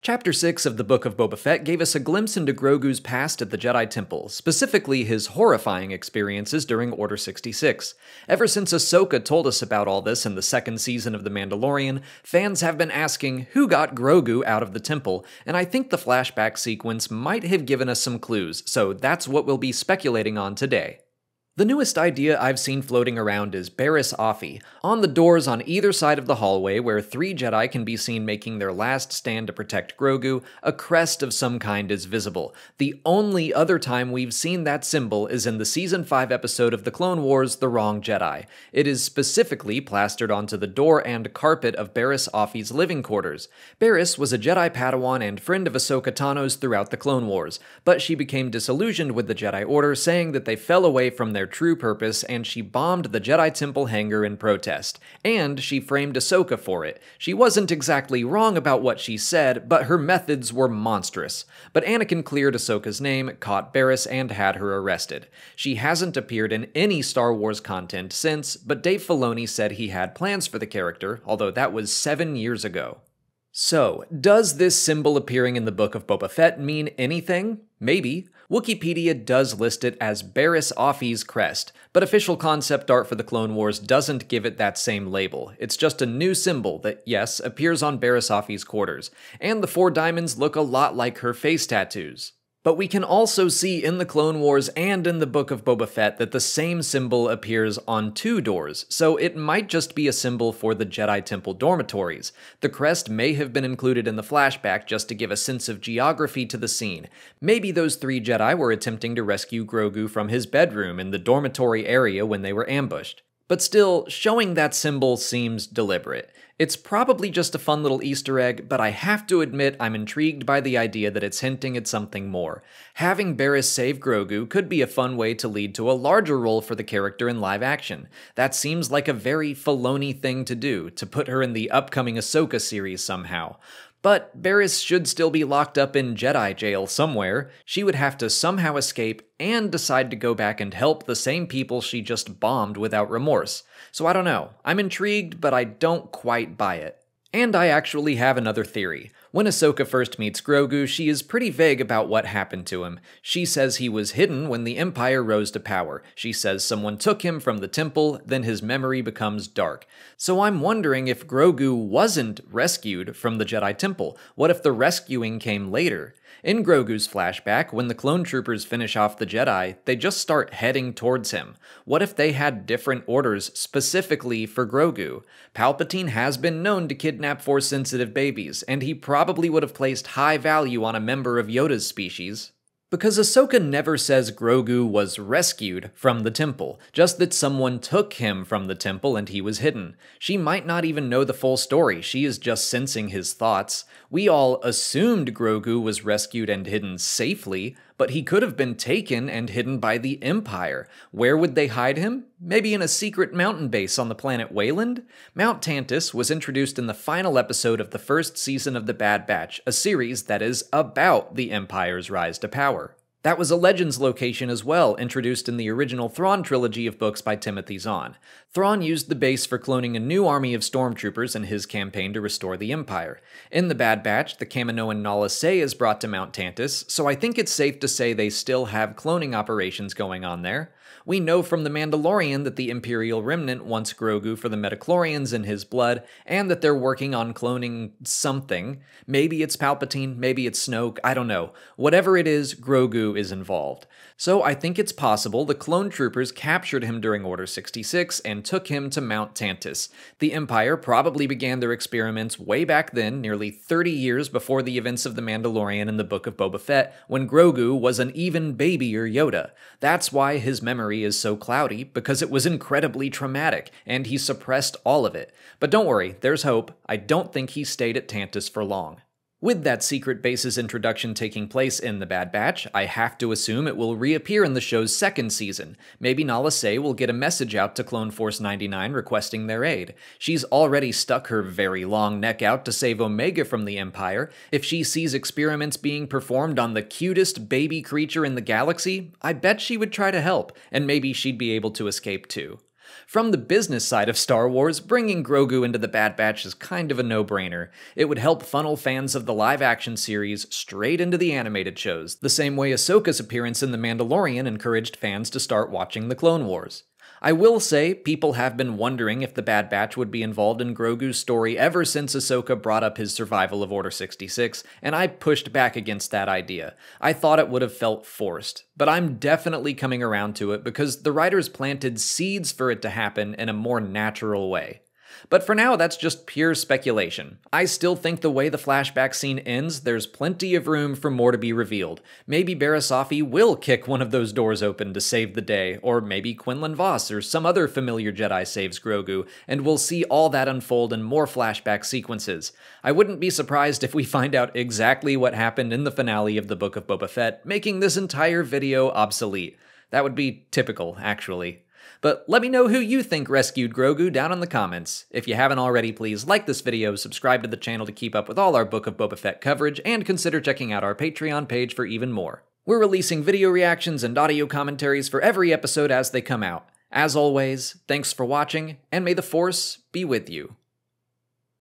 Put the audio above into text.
Chapter 6 of the Book of Boba Fett gave us a glimpse into Grogu's past at the Jedi Temple, specifically his horrifying experiences during Order 66. Ever since Ahsoka told us about all this in the second season of The Mandalorian, fans have been asking who got Grogu out of the temple, and I think the flashback sequence might have given us some clues, so that's what we'll be speculating on today. The newest idea I've seen floating around is Barriss Offee, on the doors on either side of the hallway where 3 Jedi can be seen making their last stand to protect Grogu, a crest of some kind is visible. The only other time we've seen that symbol is in the Season 5 episode of The Clone Wars, The Wrong Jedi. It is specifically plastered onto the door and carpet of Barriss Offee's living quarters. Barriss was a Jedi Padawan and friend of Ahsoka Tano's throughout the Clone Wars, but she became disillusioned with the Jedi Order, saying that they fell away from their true purpose, and she bombed the Jedi Temple hangar in protest. And she framed Ahsoka for it. She wasn't exactly wrong about what she said, but her methods were monstrous. But Anakin cleared Ahsoka's name, caught Barriss, and had her arrested. She hasn't appeared in any Star Wars content since, but Dave Filoni said he had plans for the character, although that was 7 years ago. So, does this symbol appearing in the Book of Boba Fett mean anything? Maybe. Wikipedia does list it as Barriss Offee's crest, but official concept art for the Clone Wars doesn't give it that same label. It's just a new symbol that, yes, appears on Barriss Offee's quarters, and the 4 diamonds look a lot like her face tattoos. But we can also see in the Clone Wars and in the Book of Boba Fett that the same symbol appears on 2 doors, so it might just be a symbol for the Jedi Temple dormitories. The crest may have been included in the flashback just to give a sense of geography to the scene. Maybe those 3 Jedi were attempting to rescue Grogu from his bedroom in the dormitory area when they were ambushed. But still, showing that symbol seems deliberate. It's probably just a fun little Easter egg, but I have to admit I'm intrigued by the idea that it's hinting at something more. Having Barriss save Grogu could be a fun way to lead to a larger role for the character in live action. That seems like a very Filoni thing to do, to put her in the upcoming Ahsoka series somehow. But Barriss should still be locked up in Jedi jail somewhere. She would have to somehow escape and decide to go back and help the same people she just bombed without remorse. So I don't know. I'm intrigued, but I don't quite buy it. And I actually have another theory. When Ahsoka first meets Grogu, she is pretty vague about what happened to him. She says he was hidden when the Empire rose to power. She says someone took him from the temple, then his memory becomes dark. So I'm wondering if Grogu wasn't rescued from the Jedi Temple. What if the rescuing came later? In Grogu's flashback, when the clone troopers finish off the Jedi, they just start heading towards him. What if they had different orders specifically for Grogu? Palpatine has been known to kidnap Force-sensitive babies, and he probably would have placed high value on a member of Yoda's species. Because Ahsoka never says Grogu was rescued from the temple, just that someone took him from the temple and he was hidden. She might not even know the full story, she is just sensing his thoughts. We all assumed Grogu was rescued and hidden safely, but he could have been taken and hidden by the Empire. Where would they hide him? Maybe in a secret mountain base on the planet Wayland? Mount Tantiss was introduced in the final episode of the first season of The Bad Batch, a series that is about the Empire's rise to power. That was a Legends location as well, introduced in the original Thrawn trilogy of books by Timothy Zahn. Thrawn used the base for cloning a new army of stormtroopers in his campaign to restore the Empire. In The Bad Batch, the Kaminoan Nala Se is brought to Mount Tantiss, so I think it's safe to say they still have cloning operations going on there. We know from The Mandalorian that the Imperial Remnant wants Grogu for the midichlorians in his blood, and that they're working on cloning something. Maybe it's Palpatine, maybe it's Snoke, I don't know. Whatever it is, Grogu is involved. So I think it's possible the clone troopers captured him during Order 66 and took him to Mount Tantiss. The Empire probably began their experiments way back then, nearly 30 years before the events of The Mandalorian and the Book of Boba Fett, when Grogu was an even babier Yoda. That's why his memory is so cloudy, because it was incredibly traumatic, and he suppressed all of it. But don't worry, there's hope. I don't think he stayed at Tantiss for long. With that secret base's introduction taking place in The Bad Batch, I have to assume it will reappear in the show's second season. Maybe Nala Se will get a message out to Clone Force 99 requesting their aid. She's already stuck her very long neck out to save Omega from the Empire. If she sees experiments being performed on the cutest baby creature in the galaxy, I bet she would try to help, and maybe she'd be able to escape too. From the business side of Star Wars, bringing Grogu into the Bad Batch is kind of a no-brainer. It would help funnel fans of the live-action series straight into the animated shows, the same way Ahsoka's appearance in The Mandalorian encouraged fans to start watching the Clone Wars. I will say, people have been wondering if the Bad Batch would be involved in Grogu's story ever since Ahsoka brought up his survival of Order 66, and I pushed back against that idea. I thought it would have felt forced, but I'm definitely coming around to it because the writers planted seeds for it to happen in a more natural way. But for now, that's just pure speculation. I still think the way the flashback scene ends, there's plenty of room for more to be revealed. Maybe Barriss Offee will kick one of those doors open to save the day, or maybe Quinlan Vos or some other familiar Jedi saves Grogu, and we'll see all that unfold in more flashback sequences. I wouldn't be surprised if we find out exactly what happened in the finale of the Book of Boba Fett, making this entire video obsolete. That would be typical, actually. But let me know who you think rescued Grogu down in the comments. If you haven't already, please like this video, subscribe to the channel to keep up with all our Book of Boba Fett coverage, and consider checking out our Patreon page for even more. We're releasing video reactions and audio commentaries for every episode as they come out. As always, thanks for watching, and may the Force be with you.